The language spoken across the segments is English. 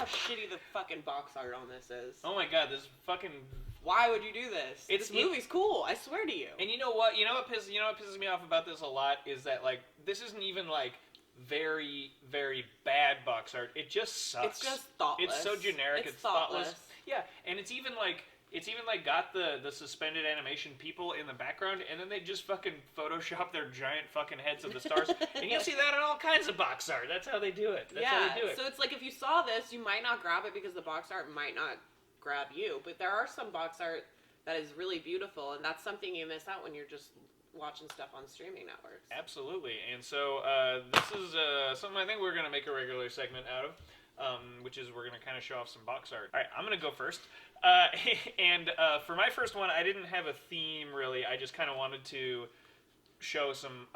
shitty the fucking box art on this is. Oh my god, this fucking... Why would you do this? This movie's cool, I swear to you. And you know what? You know what pisses me off about this a lot is that, like, this isn't even, like, very, very bad box art. It just sucks. It's just thoughtless. It's so generic. It's thoughtless. Yeah, and it's even like got the suspended animation people in the background, and then they just fucking Photoshop their giant fucking heads of the stars, and you'll see that in all kinds of box art. That's how they do it. That's how they do it. So it's like if you saw this, you might not grab it because the box art might not grab you, but there are some box art that is really beautiful, and that's something you miss out when you're just watching stuff on streaming networks. Absolutely, and so this is something I think we're going to make a regular segment out of, which is we're going to kind of show off some box art. All right, I'm going to go first. And for my first one, I didn't have a theme, really. I just kind of wanted to show some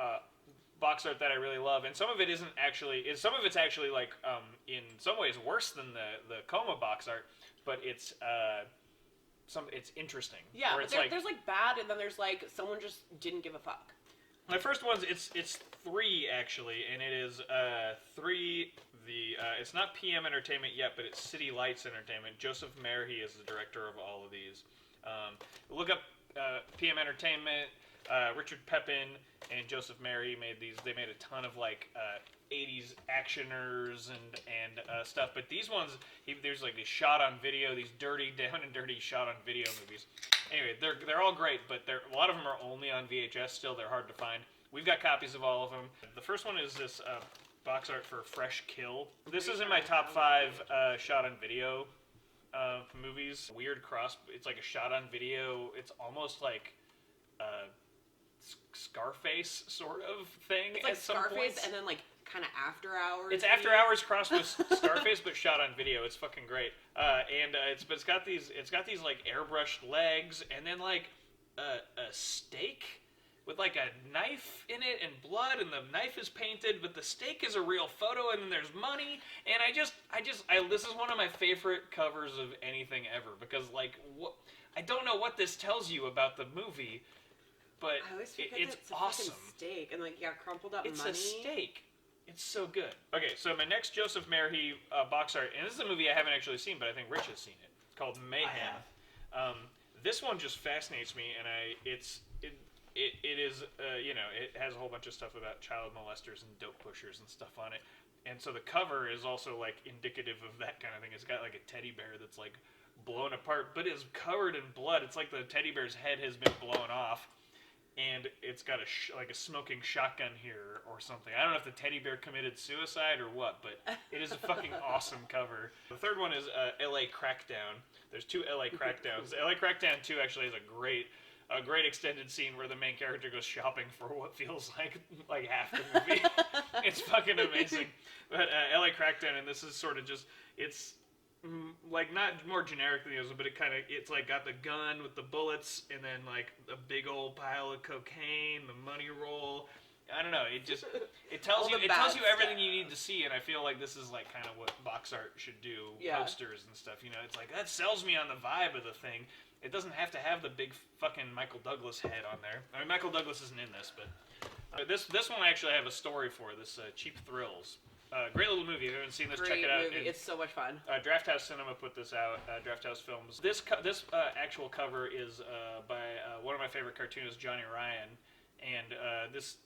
box art that I really love, and some of it isn't actually... Some of it's actually, like, in some ways worse than the Coma box art, but it's... it's interesting. Yeah, but there's like bad, and then there's like someone just didn't give a fuck. My first one's it's 3 actually, and it is 3. It's not PM Entertainment yet, but it's City Lights Entertainment. Joseph Merhi is the director of all of these. Look up PM Entertainment. Richard Pepin and Joseph Merhi made these. They made a ton of like 80s actioners and stuff. But these ones, there's like these shot on video, these down and dirty shot on video movies. Anyway, they're all great, but a lot of them are only on VHS still. They're hard to find. We've got copies of all of them. The first one is this box art for Fresh Kill. This is in my top 5 shot on video movies. Weird cross. It's like a shot on video. It's almost like Scarface sort of thing. It's like at some Scarface points. And then like kind of After Hours. It's After Hours crossed with Scarface, but shot on video. It's fucking great. It's got these like airbrushed legs, and then like a steak with like a knife in it and blood, and the knife is painted, but the steak is a real photo, and then there's money. And this is one of my favorite covers of anything ever, because like I don't know what this tells you about the movie, but it's awesome. Steak and like crumpled up money. It's a steak. It's so good. Okay, so my next Joseph Merhi box art, and this is a movie I haven't actually seen, but I think Rich has seen it. It's called Mayhem. This one just fascinates me, and it is it has a whole bunch of stuff about child molesters and dope pushers and stuff on it, and so the cover is also like indicative of that kind of thing. It's got like a teddy bear that's like blown apart, but is covered in blood. It's like the teddy bear's head has been blown off. And it's got like a smoking shotgun here or something. I don't know if the teddy bear committed suicide or what, but it is a fucking awesome cover. The third one is LA Crackdown. There's 2 LA Crackdowns. LA Crackdown 2 actually has a great extended scene where the main character goes shopping for what feels like half the movie. It's fucking amazing. But LA Crackdown, and this is sort of just, it's like not more generic than the others, but it's like got the gun with the bullets, and then like a big old pile of cocaine, the money roll. I don't know. It tells you everything you need to see, and I feel like this is like kind of what box art should do. Yeah. Posters and stuff. It's like that sells me on the vibe of the thing. It doesn't have to have the big fucking Michael Douglas head on there. I mean, Michael Douglas isn't in this, but this one I actually have a story for. This Cheap Thrills. Great little movie. If you haven't seen this, check it out. Movie. It's so much fun. Draft House Cinema put this out. Draft House Films. This actual cover is by one of my favorite cartoonists, Johnny Ryan, and this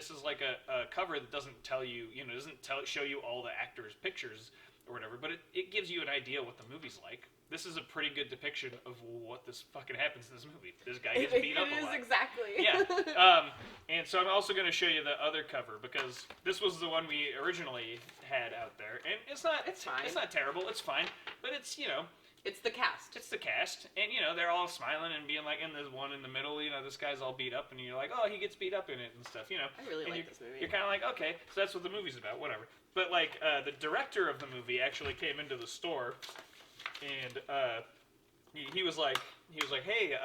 is like a cover that doesn't tell you, show you all the actors' pictures or whatever, but it gives you an idea what the movie's like. This is a pretty good depiction of what this fucking happens in this movie. This guy gets beat up a lot. It is, exactly. Yeah. And so I'm also going to show you the other cover, because this was the one we originally had out there. And it's fine. It's not terrible. It's fine. But it's, It's the cast. It's the cast. And, they're all smiling and being like, and there's one in the middle, this guy's all beat up. And you're like, oh, he gets beat up in it and stuff, I really like this movie. You're kind of like, okay, so that's what the movie's about, whatever. But, like, the director of the movie actually came into the store. And he was like, hey,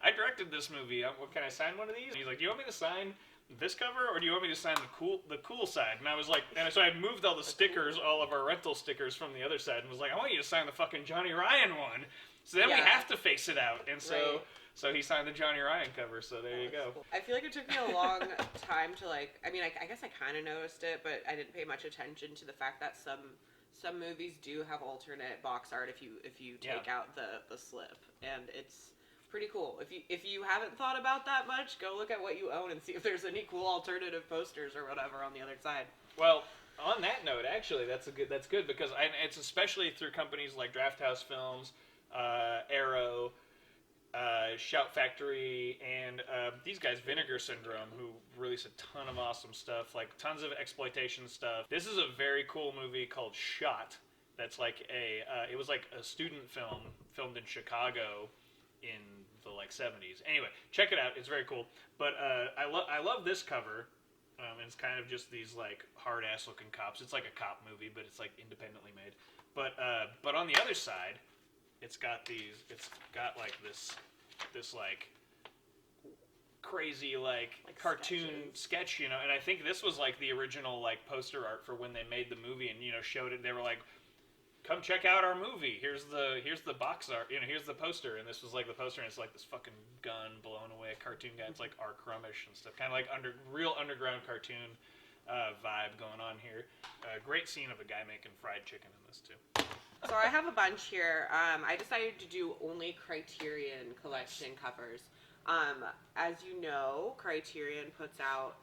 I directed this movie. Can I sign one of these? And he's like, do you want me to sign this cover, or do you want me to sign the cool side? And I was like, so I moved all the stickers, all of our rental stickers from the other side, and was like, I want you to sign the fucking Johnny Ryan one. So then we have to face it out. And so he signed the Johnny Ryan cover. So there you go. Cool. I feel like it took me a long time to I guess I kind of noticed it, but I didn't pay much attention to the fact that some Some movies do have alternate box art if you take out the slip, and it's pretty cool. If you haven't thought about that much, go look at what you own and see if there's any cool alternative posters or whatever on the other side. Well, on that note, actually, that's good because it's especially through companies like Draft House Films, Arrow, Shout Factory, and these guys, Vinegar Syndrome, who release a ton of awesome stuff, like tons of exploitation stuff. This is a very cool movie called Shot. That's like it was like a student film filmed in Chicago in the like 70s. Anyway, check it out. It's very cool. But I love this cover. It's kind of just these like hard ass looking cops. It's like a cop movie, but it's like independently made. But on the other side, it's got like this like crazy like cartoon sketch, you know. And I think this was like the original like poster art for when they made the movie and showed it. They were like, come check out our movie. Here's the box art. Here's the poster. And this was like the poster, and it's like this fucking gun blowing away a cartoon guy. It's like R. Crummish and stuff. Kind of like real underground cartoon vibe going on here. Great scene of a guy making fried chicken in this too. So I have a bunch here. I decided to do only Criterion Collection covers. As you know, Criterion puts out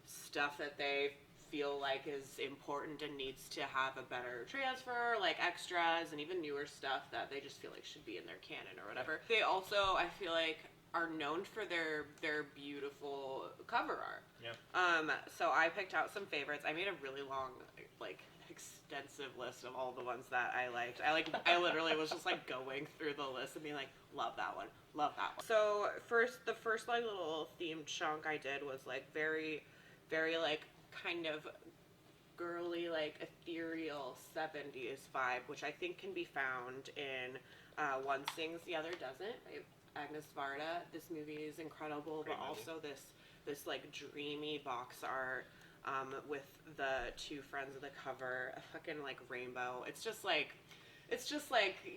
stuff that they feel like is important and needs to have a better transfer, like extras and even newer stuff that they just feel like should be in their canon or whatever. They also, I feel like, are known for their beautiful cover art. Yeah. So I picked out some favorites. I made a really long, like, extensive list of all the ones that I liked. I literally was just like going through the list and being like, love that one, love that one. So the first like little themed chunk I did was like very, very like kind of girly, like ethereal 70s vibe, which I think can be found in One Sings, the Other Doesn't by Agnes Varda. This movie is incredible, Great but movie. also this like dreamy box art with the two friends of the cover, a fucking like rainbow. It's just like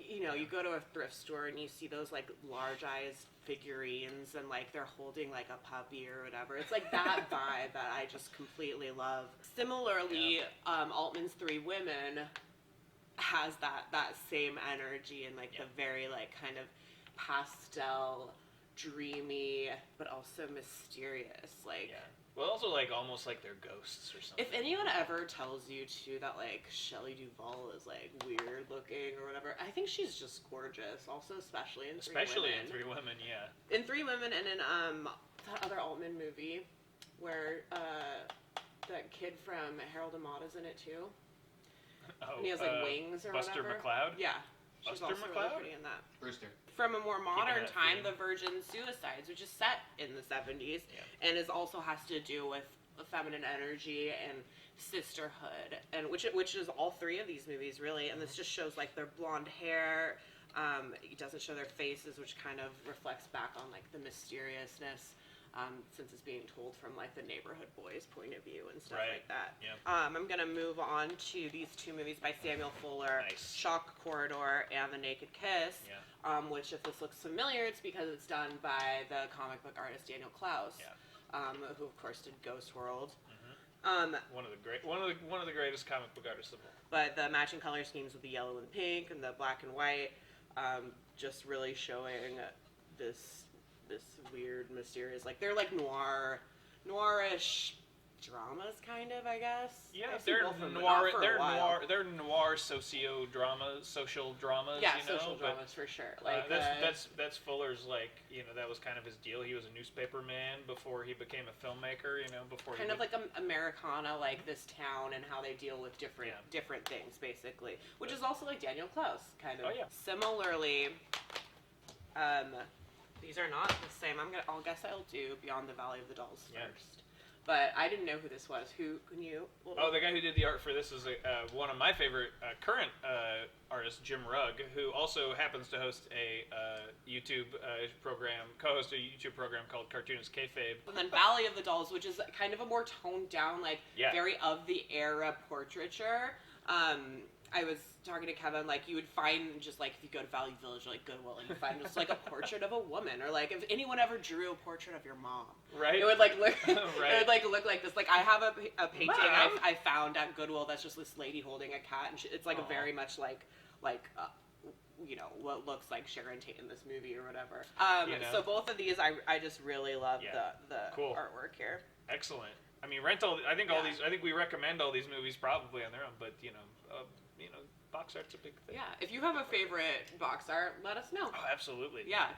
you go to a thrift store and you see those like large eyes figurines and like they're holding like a puppy or whatever. It's like that vibe that I just completely love. Similarly, Altman's Three Women has that same energy and like the very like kind of pastel, dreamy, but also mysterious. Like Well, also like almost like they're ghosts or something. if anyone ever tells you too that like Shelley Duvall is like weird looking or whatever, I think she's just gorgeous. Also, especially in Three Women. in Three Women, yeah. In Three Women, and in that other Altman movie where that kid from Harold and Maude is in it too. Oh, And he has like wings or Buster whatever. McLeod? Yeah, she's Buster also McLeod? really pretty in that. Brewster. From a more modern that time, theme. The Virgin Suicides, which is set in the 70s, and also has to do with feminine energy and sisterhood, and which is all three of these movies really. And this just shows like their blonde hair. It doesn't show their faces, which kind of reflects back on like the mysteriousness, since it's being told from like the neighborhood boys' point of view and stuff like that. Yeah. I'm gonna move on to these two movies by Samuel Fuller, Nice. Shock Corridor and The Naked Kiss. Yeah. Which, if this looks familiar, it's because it's done by the comic book artist Daniel Klaus, who of course did Ghost World. One of the greatest comic book artists of all. But the matching color schemes with the yellow and pink and the black and white, just really showing this weird, mysterious, like they're like noirish dramas, kind of, I guess. Yeah, I've seen they're both of them, but noir. not for a They're while. noir. They're noir social dramas. Yeah, you know, social but, dramas for sure. Like that's Fuller's like that was kind of his deal. He was a newspaper man before he became a filmmaker. Before kind of like Americana, like this town and how they deal with different things, basically. Which is also like Daniel Klaus, kind of. Oh, yeah. Similarly, these are not the same. I'll guess I'll do Beyond the Valley of the Dolls first. But I didn't know who this was. Who can you? Oh, the guy who did the art for this is one of my favorite current artists, Jim Rugg, who also happens to host a YouTube program, co-host a YouTube program called Cartoonists Kayfabe. And then Valley of the Dolls, which is kind of a more toned down, like very of the era portraiture. I was talking to Kevin, like, you would find just, like, if you go to Value Village or, like, Goodwill, and you find just, like, a portrait of a woman, or, like, if anyone ever drew a portrait of your mom. Right. It would, like, look, Right. it would, like, look like this. Like, I have a painting Mom? I found at Goodwill that's just this lady holding a cat, and it's, like, a very much, like, you know, what looks like Sharon Tate in this movie or whatever. You know? So both of these, I just really love the Cool. artwork here. Excellent. I mean, I think we recommend all these movies probably on their own, but you know, box art's a big thing. Yeah, if you have a favorite box art, let us know. Oh, absolutely. Yeah.